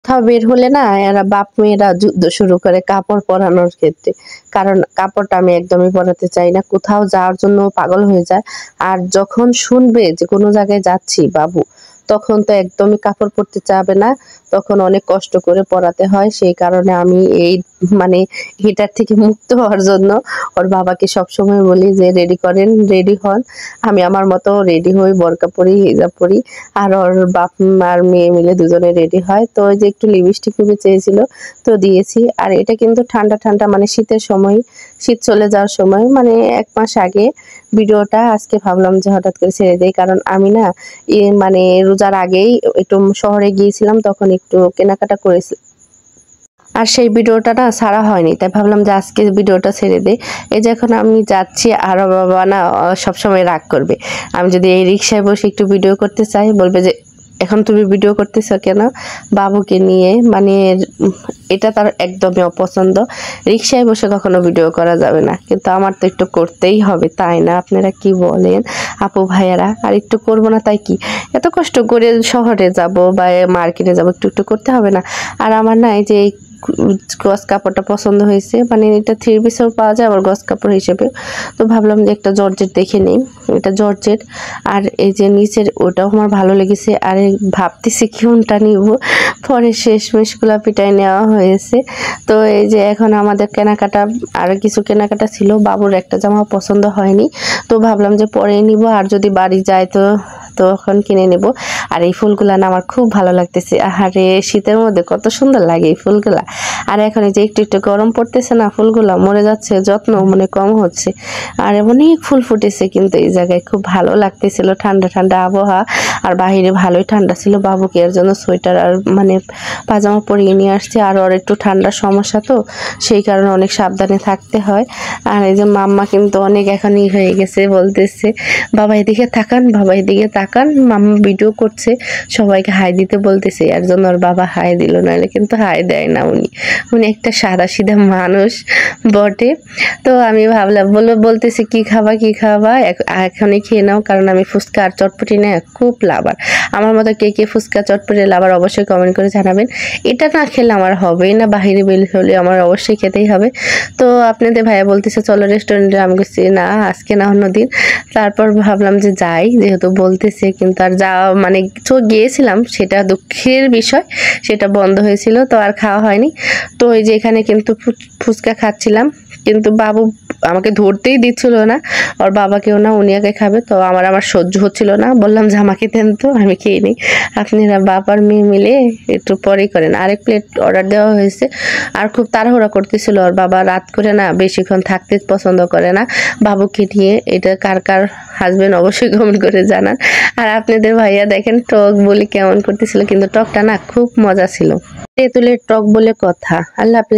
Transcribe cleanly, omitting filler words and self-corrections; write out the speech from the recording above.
কোথাও বের হলে না এরা বাপ মেয়েরা যুদ্ধ শুরু করে কাপড় পরানোর ক্ষেত্রে। কারণ কাপড়টা আমি একদমই পরাতে চাই না। কোথাও যাওয়ার জন্য পাগল হয়ে যায়। আর যখন শুনবে যে কোনো জায়গায় যাচ্ছি বাবু, তখন তো একদমই কাপড় পরতে চাবে না। তখন অনেক কষ্ট করে পরাতে হয়। সেই কারণে আমি এই মানে এটার থেকে মুক্ত হওয়ার জন্য ওর বাবাকে সবসময় বলি যে রেডি করেন, রেডি হন। আমি আমার মতো রেডি হই, বোরকা পরি, হিজাব পরি। আর ওর বাপ আর মেয়ে মিলে দুজনে রেডি হয়। তো ওই যে একটু লিপস্টিক নিতে চেয়েছিল, তো দিয়েছি। আর এটা কিন্তু ঠান্ডা ঠান্ডা মানে শীতের সময়, শীত চলে যাওয়ার সময় মানে ১ মাস আগে ভিডিওটা। আজকে ভাবলাম যে হঠাৎ করে ছেড়ে দেই, কারণ আমি না মানে রোজার আগেই একটু শহরে গিয়েছিলাম, তখন একটু কেনাকাটা করেছি। আর সেই ভিডিওটা না ছাড়া হয়নি, তাই ভাবলাম যে আজকে ভিডিওটা ছেড়ে দেই। এই যে এখন আমি যাচ্ছি, আর ওর বাবা না সবসময় রাগ করবে। আমি যদি এই রিক্সায় বসে একটু ভিডিও করতে চাই, বলবে যে এখন তুমি ভিডিও করতেছো কেন বাবুকে নিয়ে, মানে এটা তার একদমই অপছন্দ। রিক্সায় বসে কখনো ভিডিও করা যাবে না, কিন্তু আমার তো একটু করতেই হবে, তাই না? আপনারা কি বলেন আপু ভাইয়ারা? আর একটু করবো না তাই কি? এত কষ্ট করে শহরে যাব বা মার্কেটে যাব, একটু একটু করতে হবে না? আর আমার না এই যে এই গজ কাপড়টা পছন্দ হয়েছে, মানে এটা 3 পিসেও পাওয়া যায় আবার গজ কাপড় হিসেবে। তো ভাবলাম যে একটা জর্জেট দেখে নেই, এটা জর্জেট। আর এই যে নিচের ওটাও আমার ভালো লেগেছে। আর ভাবতেছি কোনটা নিব, পরে শেষমেশ গোলাপিটাই নেওয়া হয়েছে। তো এই যে এখন আমাদের কেনাকাটা, আর কিছু কেনাকাটা ছিল। বাবুর একটা জামা পছন্দ হয়নি, তো ভাবলাম যে পরে নিব, আর যদি বাড়ি যায় তো তখন কিনে নেব। আর এই ফুলগুলা না আমার খুব ভালো লাগতেছে। আহারে শীতের মধ্যে কত সুন্দর লাগে এই ফুলগুলা। আর এখন এই যে একটু একটু গরম পড়তেছে না, ফুলগুলা মরে যাচ্ছে, যত্ন মানে কম হচ্ছে। আর অনেক ফুল ফুটেছে কিন্তু এই জায়গায়, খুব ভালো লাগতেছিল, ঠান্ডা ঠান্ডা আবহাওয়া। আর বাহিরে ভালোই ঠান্ডা ছিল। বাবুকে এর জন্য সোয়েটার আর মানে পাজামা পরিয়ে নিয়ে আসছে। আর ওর একটু ঠান্ডার সমস্যা, তো সেই কারণে অনেক সাবধানে থাকতে হয়। আর এই যে মাম্মা কিন্তু অনেক এখন হয়ে গেছে, বলতেছে বাবা এদিকে তাকান, বাবা এদিকে তাকান। মাম্মা ভিডিও করছে, সবাইকে হাই দিতে বলতেছে, এর জন্য ওর বাবা হাই দিল, নাহলে কিন্তু হাই দেয় না। উনি একটা সাদা সিধা মানুষ বটে। তো আমি ভাবলাম বলতেছি কি খাবা কি খাবা, এখনই খেয়ে নাও, কারণ আমি ফুচকা আর চটপটি না খুব লাভার। আমার মতো কে কে ফুচকা চটপটি লাভার অবশ্যই কমেন্ট করে জানাবেন। এটা না খেলে আমার হবেই না, বাহিরে বের হলে আমার অবশ্যই খেতেই হবে। তো আপনাদের ভাইয়া বলতেছে চলো রেস্টুরেন্টে, আমি বলছি না আজকে না অন্যদিন। তারপর ভাবলাম যে যাই, যেহেতু বলতেছে, কিন্তু আর যাওয়া মানে গিয়েছিলাম, সেটা দুঃখের বিষয়, সেটা বন্ধ হয়েছিল, তো আর খাওয়া হয়নি। তো এই যে এখানে কিন্তু ফুচকা খাচ্ছিলাম, কিন্তু বাবু আমাকে ধরতেই দিচ্ছিল না, ওর বাবাকেও না, উনি আগে খাবে। তো আমার সহ্য হচ্ছিল না, বললাম যে আমাকে দেন তো, আমি খেয়ে নিই। আপনারা বাপ আর মেয়ে মিলে একটু পরেই করেন। আরেক প্লেট অর্ডার দেওয়া হয়েছে। আর খুব তাড়াহুড়া করতেছিল, ওর বাবা রাত করে না বেশিক্ষণ থাকতে পছন্দ করে না বাবুকে নিয়ে। এটা কার কার হাজবেন্ড অবশ্যই কমেন্ট করে জানান। আর আপনাদের ভাইয়া দেখেন টক বলে কেমন করতেছিল, কিন্তু টকটা না খুব মজা ছিল। তেঁতুলের টক বলে কথা। আল্লাহ হাফেজ।